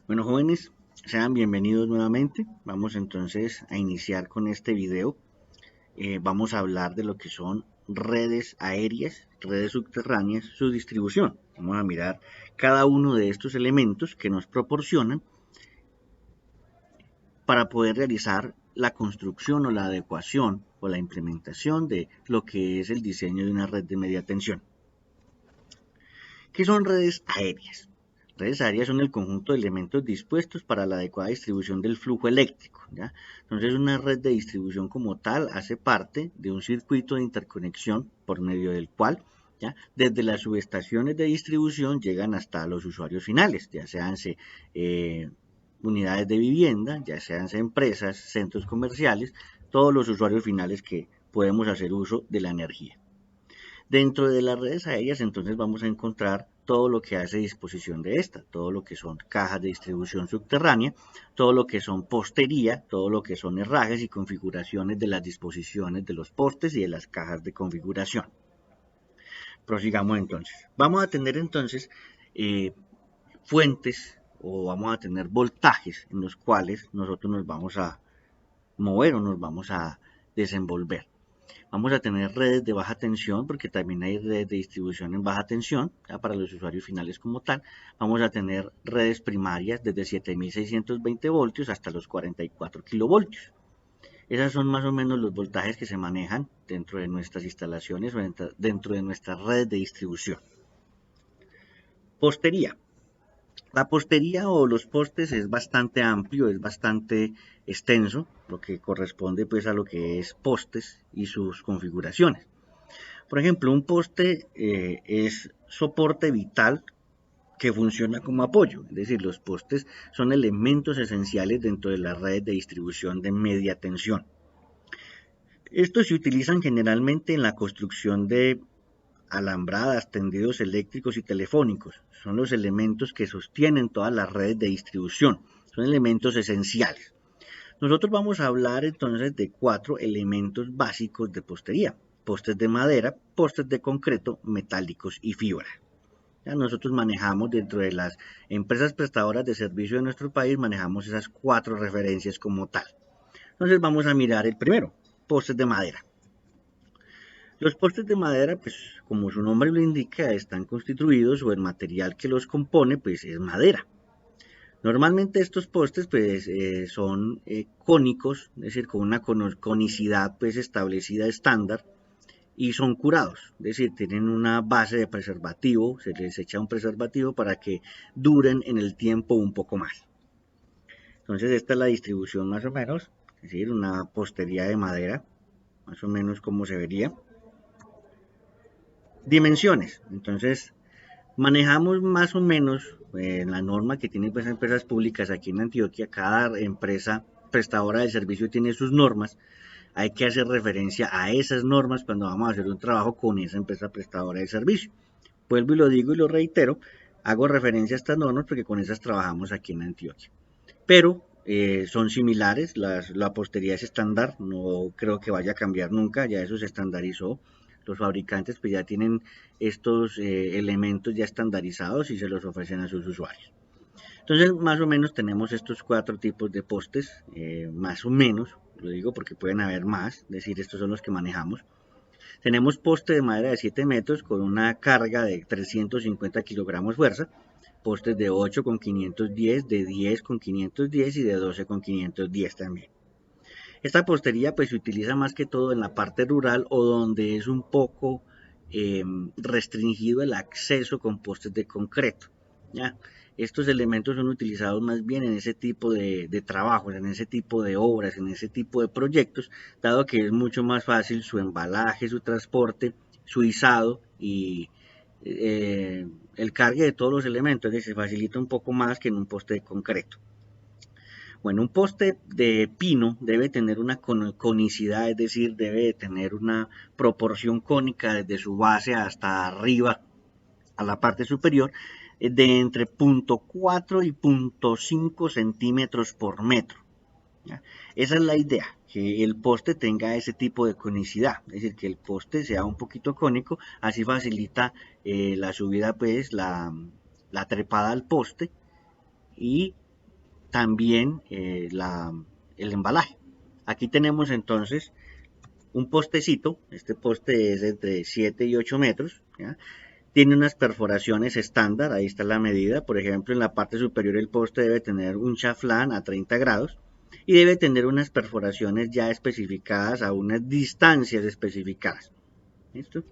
Bueno, jóvenes, sean bienvenidos nuevamente. Vamos entonces a iniciar con este video. Vamos a hablar de lo que son redes aéreas, redes subterráneas, su distribución. Vamos a mirar cada uno de estos elementos que nos proporcionan para poder realizar la construcción o la adecuación o la implementación de lo que es el diseño de una red de media tensión. ¿Qué son redes aéreas? Redes aéreas son el conjunto de elementos dispuestos para la adecuada distribución del flujo eléctrico, ¿ya? Entonces, una red de distribución como tal hace parte de un circuito de interconexión por medio del cual, ¿ya?, desde las subestaciones de distribución llegan hasta los usuarios finales, ya sean unidades de vivienda, ya sean empresas, centros comerciales, todos los usuarios finales que podemos hacer uso de la energía. Dentro de las redes aéreas, entonces vamos a encontrar todo lo que hace disposición de esta, todo lo que son cajas de distribución subterránea, todo lo que son postería, todo lo que son herrajes y configuraciones de las disposiciones de los postes y de las cajas de configuración. Prosigamos entonces. Vamos a tener entonces fuentes o vamos a tener voltajes en los cuales nosotros nos vamos a mover o nos vamos a desenvolver. Vamos a tener redes de baja tensión, porque también hay redes de distribución en baja tensión, ya para los usuarios finales como tal. Vamos a tener redes primarias desde 7620 voltios hasta los 44 kilovoltios. Esas son más o menos los voltajes que se manejan dentro de nuestras instalaciones o dentro de nuestras redes de distribución. Postería. La postería o los postes es bastante amplio, es bastante extenso, lo que corresponde pues a lo que es postes y sus configuraciones. Por ejemplo, un poste es soporte vital que funciona como apoyo, es decir, los postes son elementos esenciales dentro de las redes de distribución de media tensión. Estos se utilizan generalmente en la construcción de alambradas, tendidos eléctricos y telefónicos. Son los elementos que sostienen todas las redes de distribución. Son elementos esenciales. Nosotros vamos a hablar entonces de 4 elementos básicos de postería: postes de madera, postes de concreto, metálicos y fibra. Ya nosotros manejamos dentro de las empresas prestadoras de servicio de nuestro país, manejamos esas 4 referencias como tal. Entonces vamos a mirar el primero, postes de madera. Los postes de madera, pues como su nombre lo indica, están constituidos o el material que los compone, pues es madera. Normalmente estos postes pues son cónicos, es decir, con una conicidad pues establecida estándar, y son curados, es decir, tienen una base de preservativo, se les echa un preservativo para que duren en el tiempo un poco más. Entonces esta es la distribución más o menos, es decir, una postería de madera, más o menos como se vería. Dimensiones, entonces manejamos más o menos la norma que tienen pues empresas públicas aquí en Antioquia. Cada empresa prestadora de servicio tiene sus normas. Hay que hacer referencia a esas normas cuando vamos a hacer un trabajo con esa empresa prestadora de servicio. Vuelvo y lo digo y lo reitero, hago referencia a estas normas porque con esas trabajamos aquí en Antioquia. Pero son similares, la postería es estándar, no creo que vaya a cambiar nunca, ya eso se estandarizó. Los fabricantes pues ya tienen estos elementos ya estandarizados y se los ofrecen a sus usuarios. Entonces, más o menos tenemos estos 4 tipos de postes, más o menos, lo digo porque pueden haber más, es decir, estos son los que manejamos. Tenemos poste de madera de 7 metros con una carga de 350 kilogramos fuerza, postes de 8 con 510, de 10 con 510 y de 12 con 510 también. Esta postería pues se utiliza más que todo en la parte rural o donde es un poco restringido el acceso con postes de concreto, ¿ya? Estos elementos son utilizados más bien en ese tipo de trabajos, en ese tipo de obras, en ese tipo de proyectos, dado que es mucho más fácil su embalaje, su transporte, su izado y el cargue de todos los elementos, que se facilita un poco más que en un poste de concreto. Bueno, un poste de pino debe tener una conicidad, es decir, debe tener una proporción cónica desde su base hasta arriba a la parte superior de entre 0.4 y 0.5 centímetros por metro, ¿ya? Esa es la idea, que el poste tenga ese tipo de conicidad, es decir, que el poste sea un poquito cónico, así facilita la subida, pues la trepada al poste y también el embalaje. Aquí tenemos entonces un postecito, este poste es entre 7 y 8 metros, ¿ya? Tiene unas perforaciones estándar, ahí está la medida, por ejemplo en la parte superior del poste debe tener un chaflán a 30 grados y debe tener unas perforaciones ya especificadas a unas distancias especificadas. ¿Listo?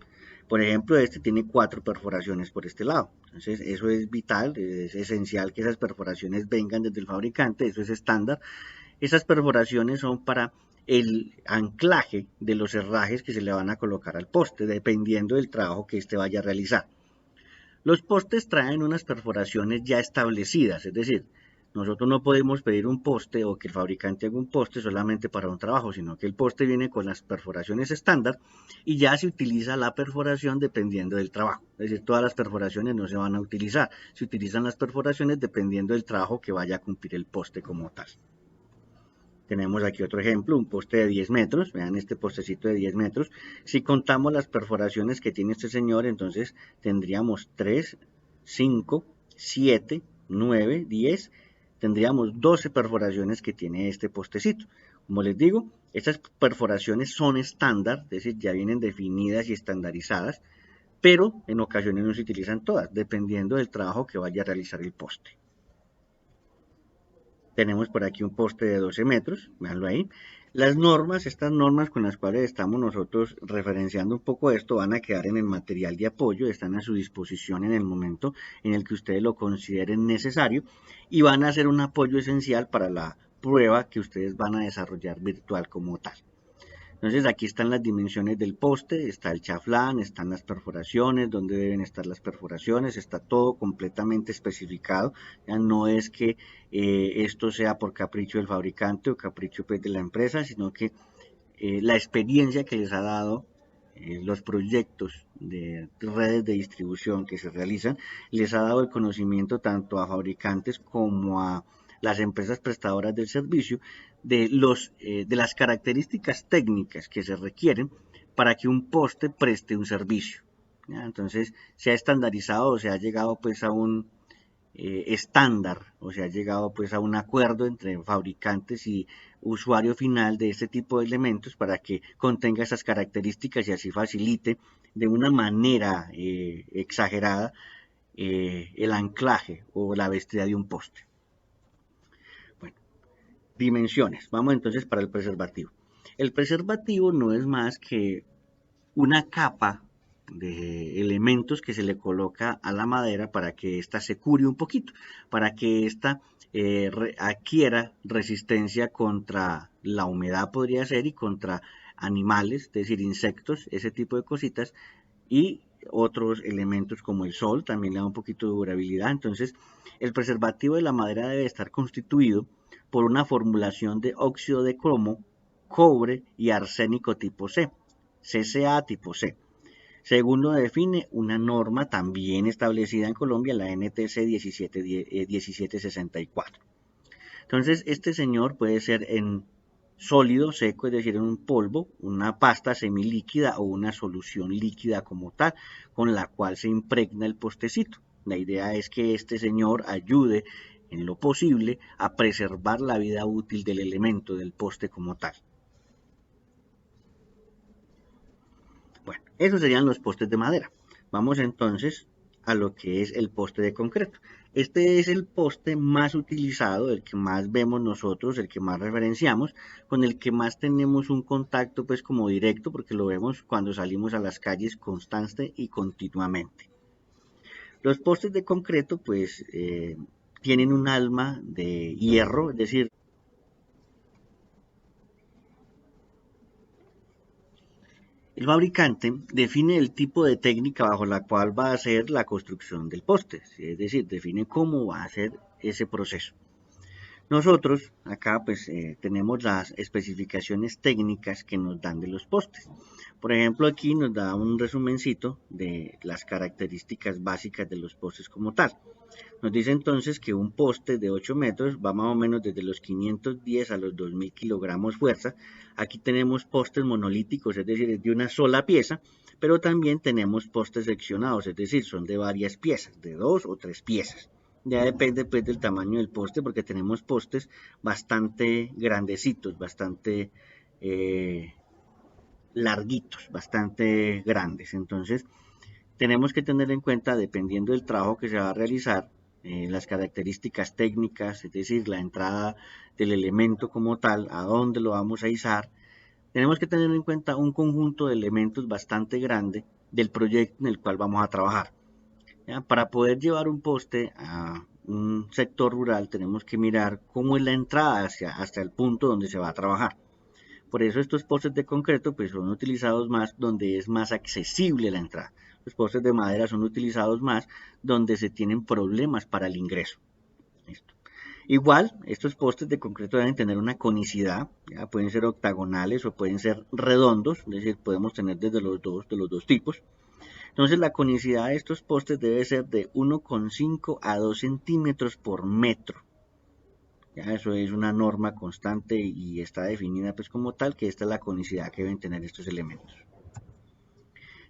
Por ejemplo, este tiene 4 perforaciones por este lado. Entonces, eso es vital, es esencial que esas perforaciones vengan desde el fabricante, eso es estándar. Esas perforaciones son para el anclaje de los herrajes que se le van a colocar al poste, dependiendo del trabajo que éste vaya a realizar. Los postes traen unas perforaciones ya establecidas, es decir, nosotros no podemos pedir un poste o que el fabricante haga un poste solamente para un trabajo, sino que el poste viene con las perforaciones estándar y ya se utiliza la perforación dependiendo del trabajo. Es decir, todas las perforaciones no se van a utilizar, se utilizan las perforaciones dependiendo del trabajo que vaya a cumplir el poste como tal. Tenemos aquí otro ejemplo, un poste de 10 metros, vean este postecito de 10 metros. Si contamos las perforaciones que tiene este señor, entonces tendríamos 3, 5, 7, 9, 10, tendríamos 12 perforaciones que tiene este postecito. Como les digo, estas perforaciones son estándar, es decir, ya vienen definidas y estandarizadas, pero en ocasiones no se utilizan todas, dependiendo del trabajo que vaya a realizar el poste. Tenemos por aquí un poste de 12 metros, veanlo ahí. Las normas, estas normas con las cuales estamos nosotros referenciando un poco esto, van a quedar en el material de apoyo, están a su disposición en el momento en el que ustedes lo consideren necesario y van a ser un apoyo esencial para la prueba que ustedes van a desarrollar virtual como tal. Entonces aquí están las dimensiones del poste, está el chaflán, están las perforaciones, dónde deben estar las perforaciones, está todo completamente especificado. Ya no es que esto sea por capricho del fabricante o capricho pues, de la empresa, sino que la experiencia que les ha dado los proyectos de redes de distribución que se realizan, les ha dado el conocimiento tanto a fabricantes como a las empresas prestadoras del servicio de las características técnicas que se requieren para que un poste preste un servicio. ¿Ya? Entonces se ha estandarizado o se ha llegado pues a un estándar o se ha llegado pues a un acuerdo entre fabricantes y usuario final de este tipo de elementos para que contenga esas características y así facilite de una manera exagerada el anclaje o la vestida de un poste. Bueno, dimensiones. Vamos entonces para el preservativo. El preservativo no es más que una capa de elementos que se le coloca a la madera para que ésta se cure un poquito, para que ésta adquiera resistencia contra la humedad podría ser y contra animales, es decir, insectos, ese tipo de cositas y otros elementos como el sol también le da un poquito de durabilidad. Entonces, el preservativo de la madera debe estar constituido por una formulación de óxido de cromo, cobre y arsénico tipo C, CCA tipo C, según lo define una norma también establecida en Colombia, la NTC 1764. Entonces, este señor puede ser en sólido, seco, es decir, en un polvo, una pasta semilíquida o una solución líquida como tal, con la cual se impregna el postecito. La idea es que este señor ayude en lo posible a preservar la vida útil del elemento, del poste como tal. Bueno, esos serían los postes de madera. Vamos entonces a lo que es el poste de concreto. Este es el poste más utilizado, el que más vemos nosotros, el que más referenciamos, con el que más tenemos un contacto pues como directo, porque lo vemos cuando salimos a las calles constante y continuamente. Los postes de concreto pues tienen un alma de hierro, es decir, el fabricante define el tipo de técnica bajo la cual va a hacer la construcción del poste, es decir, define cómo va a ser ese proceso. Nosotros acá pues tenemos las especificaciones técnicas que nos dan de los postes. Por ejemplo, aquí nos da un resumencito de las características básicas de los postes como tal. Nos dice entonces que un poste de 8 metros va más o menos desde los 510 a los 2000 kilogramos fuerza. Aquí tenemos postes monolíticos, es decir, es de una sola pieza, pero también tenemos postes seccionados, es decir, son de varias piezas, de 2 o 3 piezas. Ya depende pues del tamaño del poste, porque tenemos postes bastante grandecitos, bastante eh, larguitos, bastante grandes. Entonces, tenemos que tener en cuenta, dependiendo del trabajo que se va a realizar, las características técnicas, es decir, la entrada del elemento como tal, a dónde lo vamos a izar. Tenemos que tener en cuenta un conjunto de elementos bastante grande del proyecto en el cual vamos a trabajar. ¿Ya? Para poder llevar un poste a un sector rural, tenemos que mirar cómo es la entrada hasta el punto donde se va a trabajar. Por eso estos postes de concreto pues, son utilizados más donde es más accesible la entrada. Los postes de madera son utilizados más donde se tienen problemas para el ingreso. ¿Listo? Igual, estos postes de concreto deben tener una conicidad, ¿ya? Pueden ser octagonales o pueden ser redondos, es decir, podemos tener desde de los dos tipos. Entonces la conicidad de estos postes debe ser de 1,5 a 2 centímetros por metro. Ya eso es una norma constante y está definida pues como tal, que esta es la conicidad que deben tener estos elementos.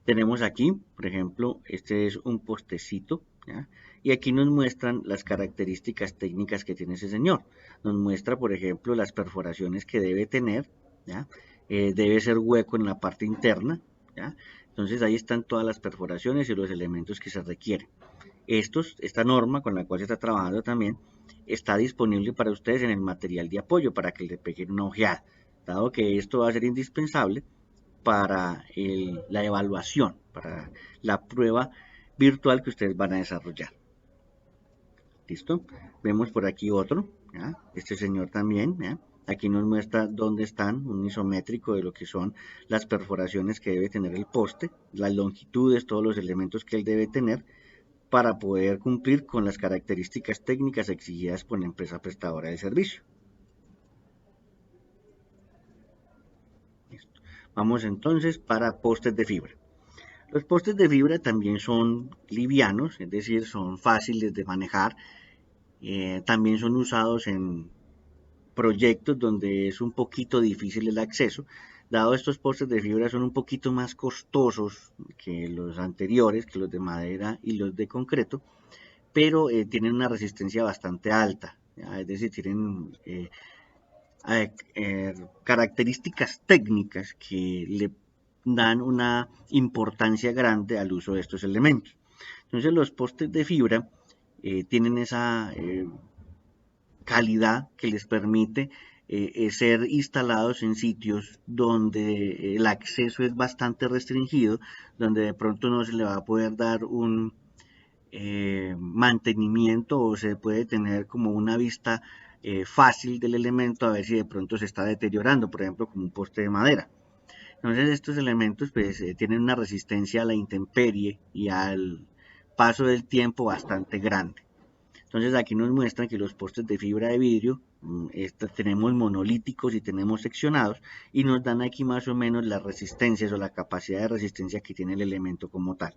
Tenemos aquí, por ejemplo, este es un postecito, ¿ya? Y aquí nos muestran las características técnicas que tiene ese señor. Nos muestra, por ejemplo, las perforaciones que debe tener, ¿ya? Debe ser hueco en la parte interna, ¿ya? Entonces ahí están todas las perforaciones y los elementos que se requieren. Esta norma con la cual se está trabajando también está disponible para ustedes en el material de apoyo para que le peguen una ojeada, dado que esto va a ser indispensable para la evaluación, para la prueba virtual que ustedes van a desarrollar. ¿Listo? Vemos por aquí otro, ¿ya? Este señor también, ¿ya? Aquí nos muestra dónde están, un isométrico de lo que son las perforaciones que debe tener el poste, las longitudes, todos los elementos que él debe tener para poder cumplir con las características técnicas exigidas por la empresa prestadora de servicio. ¿Listo? Vamos entonces para postes de fibra. Los postes de fibra también son livianos, es decir, son fáciles de manejar. También son usados en proyectos donde es un poquito difícil el acceso. Dado estos postes de fibra son un poquito más costosos que los anteriores, que los de madera y los de concreto, pero tienen una resistencia bastante alta. ¿Ya? Es decir, tienen características técnicas que le dan una importancia grande al uso de estos elementos. Entonces los postes de fibra tienen esa calidad que les permite ser instalados en sitios donde el acceso es bastante restringido, donde de pronto no se le va a poder dar un mantenimiento o se puede tener como una vista fácil del elemento a ver si de pronto se está deteriorando, por ejemplo, como un poste de madera. Entonces estos elementos pues tienen una resistencia a la intemperie y al paso del tiempo bastante grande. Entonces aquí nos muestran que los postes de fibra de vidrio tenemos monolíticos y tenemos seccionados y nos dan aquí más o menos las resistencias o la capacidad de resistencia que tiene el elemento como tal.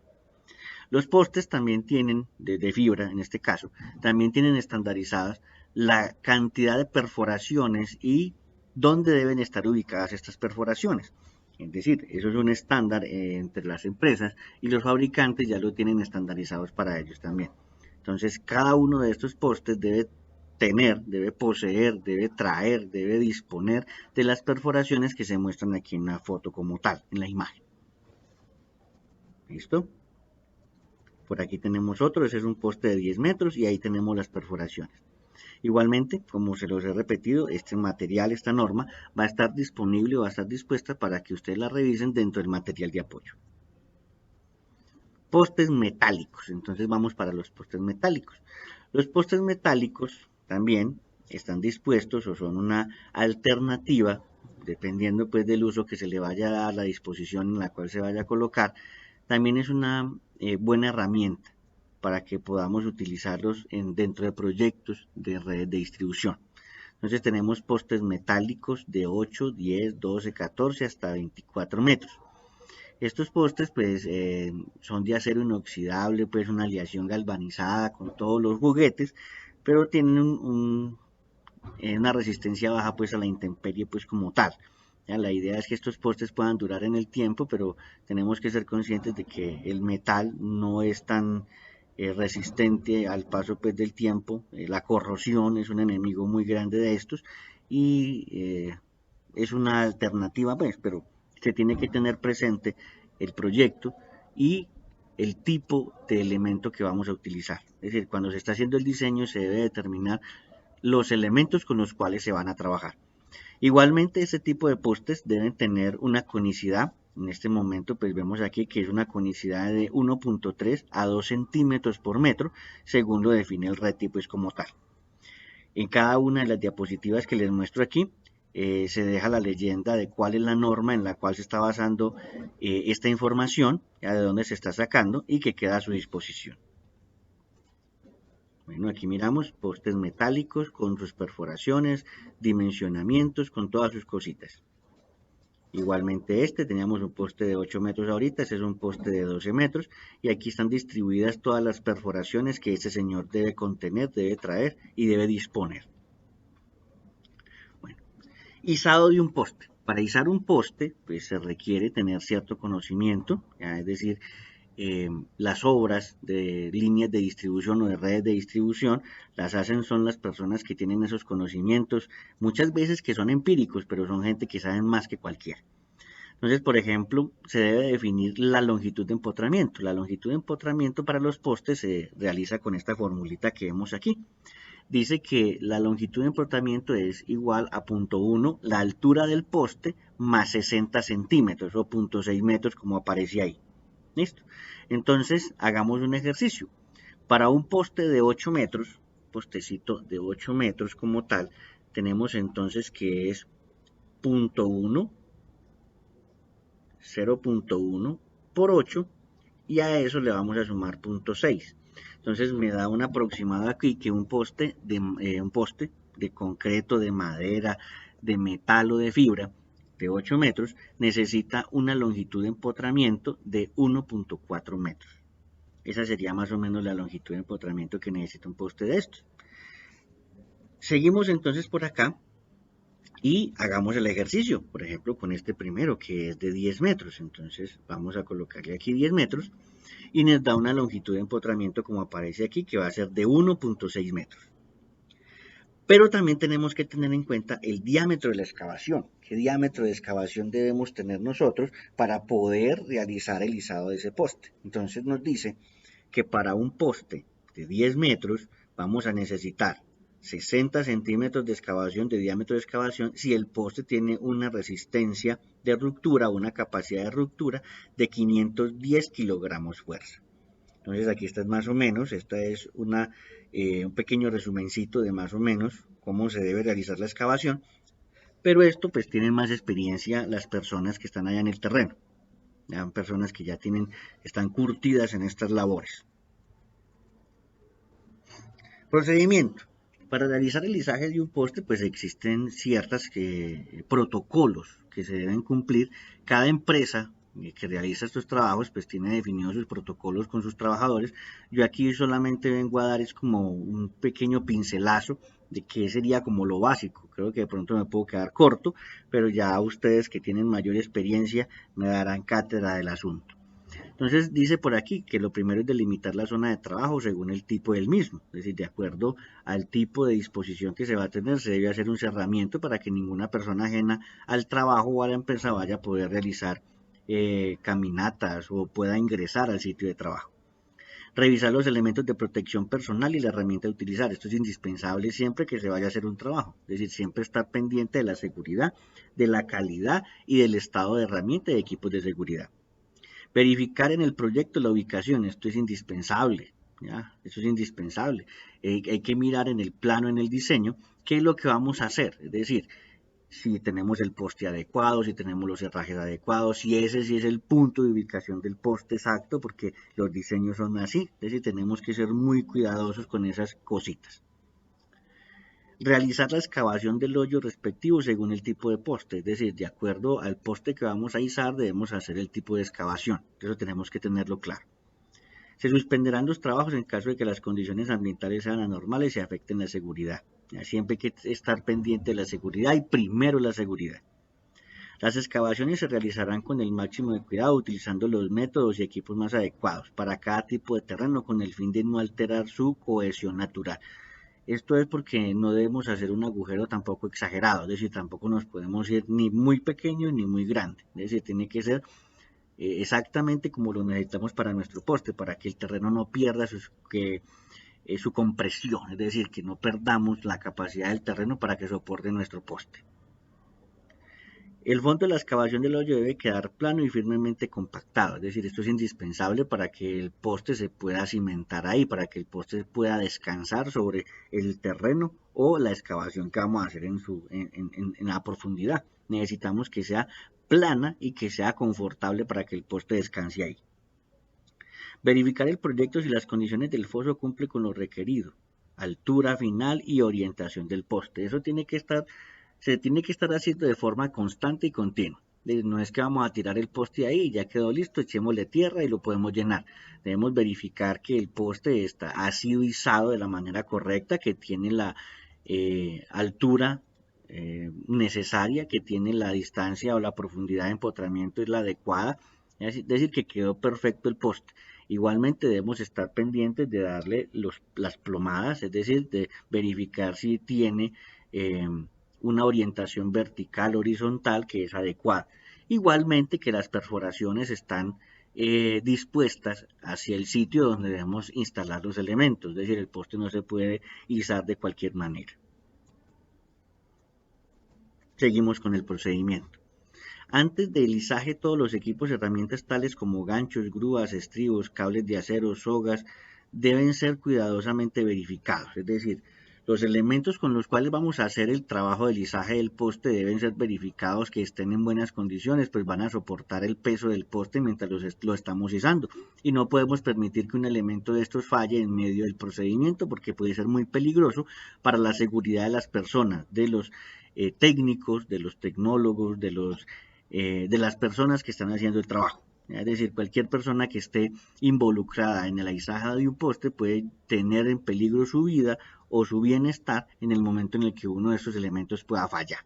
Los postes también tienen, de fibra en este caso, también tienen estandarizadas la cantidad de perforaciones y dónde deben estar ubicadas estas perforaciones. Es decir, eso es un estándar entre las empresas y los fabricantes ya lo tienen estandarizados para ellos también. Entonces, cada uno de estos postes debe tener, debe poseer, debe traer, debe disponer de las perforaciones que se muestran aquí en la foto como tal, en la imagen. ¿Listo? Por aquí tenemos otro, ese es un poste de 10 metros y ahí tenemos las perforaciones. Igualmente, como se los he repetido, este material, esta norma, va a estar disponible o va a estar dispuesta para que ustedes la revisen dentro del material de apoyo. Postes metálicos, entonces vamos para los postes metálicos. Los postes metálicos también están dispuestos o son una alternativa, dependiendo pues del uso que se le vaya a dar, la disposición en la cual se vaya a colocar, también es una buena herramienta para que podamos utilizarlos dentro de proyectos de redes de distribución. Entonces tenemos postes metálicos de 8, 10, 12, 14 hasta 24 metros. Estos postes pues son de acero inoxidable, pues una aleación galvanizada con todos los juguetes, pero tienen una resistencia baja pues a la intemperie pues como tal. ¿Ya? La idea es que estos postes puedan durar en el tiempo, pero tenemos que ser conscientes de que el metal no es tan resistente al paso pues, del tiempo. La corrosión es un enemigo muy grande de estos y es una alternativa, pues, pero se tiene que tener presente el proyecto y el tipo de elemento que vamos a utilizar. Es decir, cuando se está haciendo el diseño se debe determinar los elementos con los cuales se van a trabajar. Igualmente, este tipo de postes deben tener una conicidad. En este momento, pues vemos aquí que es una conicidad de 1.3 a 2 centímetros por metro, según lo define el RETI, pues como tal. En cada una de las diapositivas que les muestro aquí, se deja la leyenda de cuál es la norma en la cual se está basando esta información, ya de dónde se está sacando y que queda a su disposición. Bueno, aquí miramos postes metálicos con sus perforaciones, dimensionamientos, con todas sus cositas. Igualmente teníamos un poste de 8 metros ahorita, este es un poste de 12 metros y aquí están distribuidas todas las perforaciones que este señor debe contener, debe traer y debe disponer. Bueno, izado de un poste. Para izar un poste, pues se requiere tener cierto conocimiento, es decir, las obras de líneas de distribución o de redes de distribución las hacen son las personas que tienen esos conocimientos, muchas veces que son empíricos, pero son gente que saben más que cualquiera. Entonces, por ejemplo, se debe definir la longitud de empotramiento. La longitud de empotramiento para los postes se realiza con esta formulita que vemos aquí. Dice que la longitud de empotramiento es igual a 0.1, la altura del poste, más 60 centímetros o 0.6 metros como aparece ahí. ¿Listo? Entonces, hagamos un ejercicio. Para un poste de 8 metros, postecito de 8 metros como tal, tenemos entonces que es 0.1, 0.1 por 8 y a eso le vamos a sumar 0.6. Entonces me da un aproximado aquí que un poste de concreto, de madera, de metal o de fibra de 8 metros necesita una longitud de empotramiento de 1.4 metros. Esa sería más o menos la longitud de empotramiento que necesita un poste de estos. Seguimos entonces por acá y hagamos el ejercicio, por ejemplo con este primero que es de 10 metros. Entonces vamos a colocarle aquí 10 metros y nos da una longitud de empotramiento como aparece aquí que va a ser de 1.6 metros. Pero también tenemos que tener en cuenta el diámetro de la excavación. ¿Qué diámetro de excavación debemos tener nosotros para poder realizar el izado de ese poste? Entonces nos dice que para un poste de 10 metros vamos a necesitar 60 centímetros de excavación, de diámetro de excavación, si el poste tiene una resistencia de ruptura, una capacidad de ruptura de 510 kilogramos fuerza. Entonces aquí está más o menos, esta es un pequeño resumencito de más o menos cómo se debe realizar la excavación, pero esto pues tienen más experiencia las personas que están allá en el terreno, ya personas que ya están curtidas en estas labores. Procedimiento. Para realizar el izaje de un poste pues existen ciertos protocolos que se deben cumplir. Cada empresa que realiza estos trabajos pues tiene definidos sus protocolos con sus trabajadores. Yo aquí solamente vengo a dar es como un pequeño pincelazo de qué sería como lo básico. Creo que de pronto me puedo quedar corto, pero ya ustedes que tienen mayor experiencia me darán cátedra del asunto. Entonces dice por aquí que lo primero es delimitar la zona de trabajo según el tipo del mismo, es decir, de acuerdo al tipo de disposición que se va a tener, se debe hacer un cerramiento para que ninguna persona ajena al trabajo o a la empresa vaya a poder realizar caminatas o pueda ingresar al sitio de trabajo. Revisar los elementos de protección personal y la herramienta a utilizar. Esto es indispensable siempre que se vaya a hacer un trabajo. Es decir, siempre estar pendiente de la seguridad, de la calidad y del estado de herramienta y de equipos de seguridad. Verificar en el proyecto la ubicación. Esto es indispensable. ¿Ya? Eso es indispensable. Hay que mirar en el plano, en el diseño, qué es lo que vamos a hacer. Es decir, si tenemos el poste adecuado, si tenemos los herrajes adecuados, si ese sí es el punto de ubicación del poste exacto, porque los diseños son así, es decir, tenemos que ser muy cuidadosos con esas cositas. Realizar la excavación del hoyo respectivo según el tipo de poste, es decir, de acuerdo al poste que vamos a izar debemos hacer el tipo de excavación, eso tenemos que tenerlo claro. Se suspenderán los trabajos en caso de que las condiciones ambientales sean anormales y afecten la seguridad. Siempre hay que estar pendiente de la seguridad y primero la seguridad. Las excavaciones se realizarán con el máximo de cuidado, utilizando los métodos y equipos más adecuados para cada tipo de terreno con el fin de no alterar su cohesión natural. Esto es porque no debemos hacer un agujero tampoco exagerado, es decir, tampoco nos podemos ir ni muy pequeño ni muy grande, es decir, tiene que ser exactamente como lo necesitamos para nuestro poste, para que el terreno no pierda su compresión, es decir, que no perdamos la capacidad del terreno para que soporte nuestro poste. El fondo de la excavación del hoyo debe quedar plano y firmemente compactado, es decir, esto es indispensable para que el poste se pueda cimentar ahí, para que el poste pueda descansar sobre el terreno o la excavación que vamos a hacer en la profundidad. Necesitamos que sea plana y que sea confortable para que el poste descanse ahí. Verificar el proyecto si las condiciones del foso cumplen con lo requerido, altura final y orientación del poste. Eso se tiene que estar haciendo de forma constante y continua. No es que vamos a tirar el poste ahí y ya quedó listo, echémosle tierra y lo podemos llenar. Debemos verificar que el poste ha sido izado de la manera correcta, que tiene la altura necesaria, que tiene la distancia o la profundidad de empotramiento es la adecuada, es decir, que quedó perfecto el poste. Igualmente debemos estar pendientes de darle las plomadas, es decir, de verificar si tiene una orientación vertical, horizontal, que es adecuada. Igualmente que las perforaciones están dispuestas hacia el sitio donde debemos instalar los elementos, es decir, el poste no se puede izar de cualquier manera. Seguimos con el procedimiento. Antes del izaje, todos los equipos y herramientas tales como ganchos, grúas, estribos, cables de acero, sogas, deben ser cuidadosamente verificados. Es decir, los elementos con los cuales vamos a hacer el trabajo del izaje del poste deben ser verificados que estén en buenas condiciones, pues van a soportar el peso del poste mientras lo estamos izando. Y no podemos permitir que un elemento de estos falle en medio del procedimiento porque puede ser muy peligroso para la seguridad de las personas, de los técnicos, de los tecnólogos, de las personas que están haciendo el trabajo. Es decir, cualquier persona que esté involucrada en la izaje de un poste puede tener en peligro su vida o su bienestar en el momento en el que uno de estos elementos pueda fallar.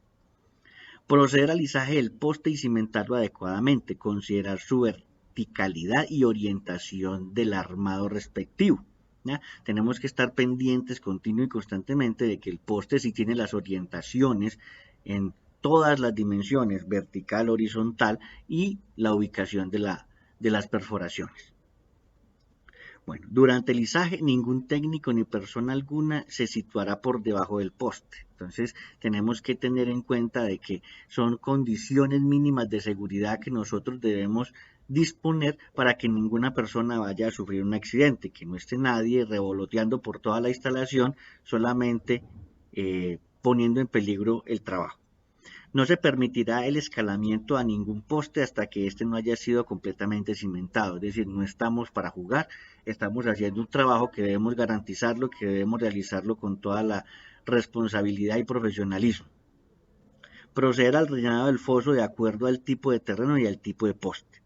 Proceder al izaje del poste y cimentarlo adecuadamente, considerar su verticalidad y orientación del armado respectivo. ¿Ya? Tenemos que estar pendientes continua y constantemente de que el poste sí tiene las orientaciones en todas las dimensiones, vertical, horizontal y la ubicación de las perforaciones. Bueno, durante el izaje ningún técnico ni persona alguna se situará por debajo del poste. Entonces tenemos que tener en cuenta de que son condiciones mínimas de seguridad que nosotros debemos disponer para que ninguna persona vaya a sufrir un accidente, que no esté nadie revoloteando por toda la instalación, solamente poniendo en peligro el trabajo. No se permitirá el escalamiento a ningún poste hasta que éste no haya sido completamente cimentado, es decir, no estamos para jugar, estamos haciendo un trabajo que debemos garantizarlo, que debemos realizarlo con toda la responsabilidad y profesionalismo. Proceder al rellenado del foso de acuerdo al tipo de terreno y al tipo de poste.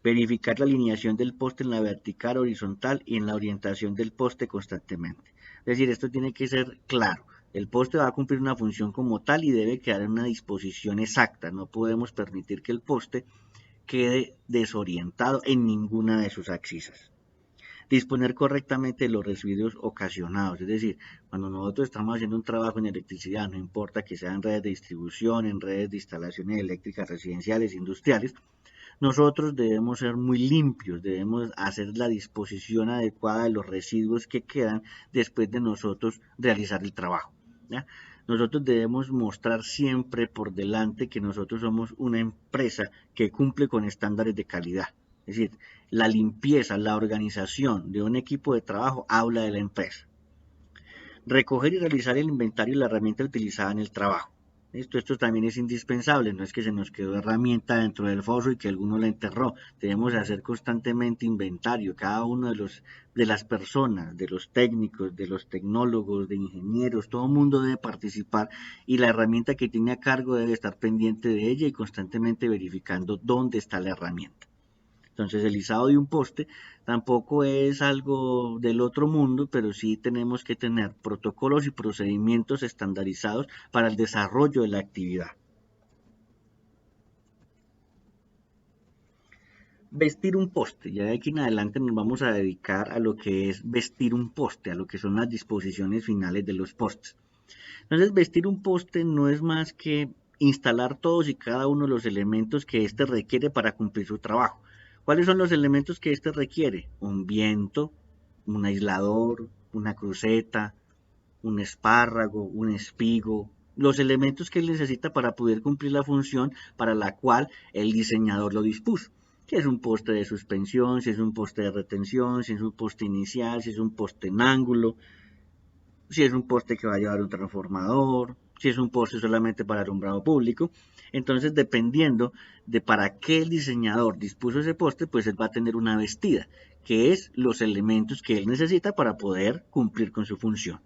Verificar la alineación del poste en la vertical, horizontal y en la orientación del poste constantemente. Es decir, esto tiene que ser claro. El poste va a cumplir una función como tal y debe quedar en una disposición exacta. No podemos permitir que el poste quede desorientado en ninguna de sus axis. Disponer correctamente de los residuos ocasionados, es decir, cuando nosotros estamos haciendo un trabajo en electricidad, no importa que sean redes de distribución, en redes de instalaciones eléctricas residenciales, industriales, nosotros debemos ser muy limpios, debemos hacer la disposición adecuada de los residuos que quedan después de nosotros realizar el trabajo. ¿Ya? Nosotros debemos mostrar siempre por delante que nosotros somos una empresa que cumple con estándares de calidad. Es decir, la limpieza, la organización de un equipo de trabajo habla de la empresa. Recoger y realizar el inventario de la herramienta utilizada en el trabajo. Esto también es indispensable, no es que se nos quedó herramienta dentro del foso y que alguno la enterró. Debemos hacer constantemente inventario, cada uno de las personas, de los técnicos, de los tecnólogos, de ingenieros, todo el mundo debe participar y la herramienta que tiene a cargo debe estar pendiente de ella y constantemente verificando dónde está la herramienta. Entonces el izado de un poste tampoco es algo del otro mundo, pero sí tenemos que tener protocolos y procedimientos estandarizados para el desarrollo de la actividad. Vestir un poste, ya de aquí en adelante nos vamos a dedicar a lo que es vestir un poste, a lo que son las disposiciones finales de los postes. Entonces, vestir un poste no es más que instalar todos y cada uno de los elementos que éste requiere para cumplir su trabajo. ¿Cuáles son los elementos que éste requiere? Un viento, un aislador, una cruceta, un espárrago, un espigo, los elementos que él necesita para poder cumplir la función para la cual el diseñador lo dispuso. Si es un poste de suspensión, si es un poste de retención, si es un poste inicial, si es un poste en ángulo, si es un poste que va a llevar un transformador, si es un poste solamente para alumbrado público. Entonces, dependiendo de para qué el diseñador dispuso ese poste, pues él va a tener una vestida, que es los elementos que él necesita para poder cumplir con su función.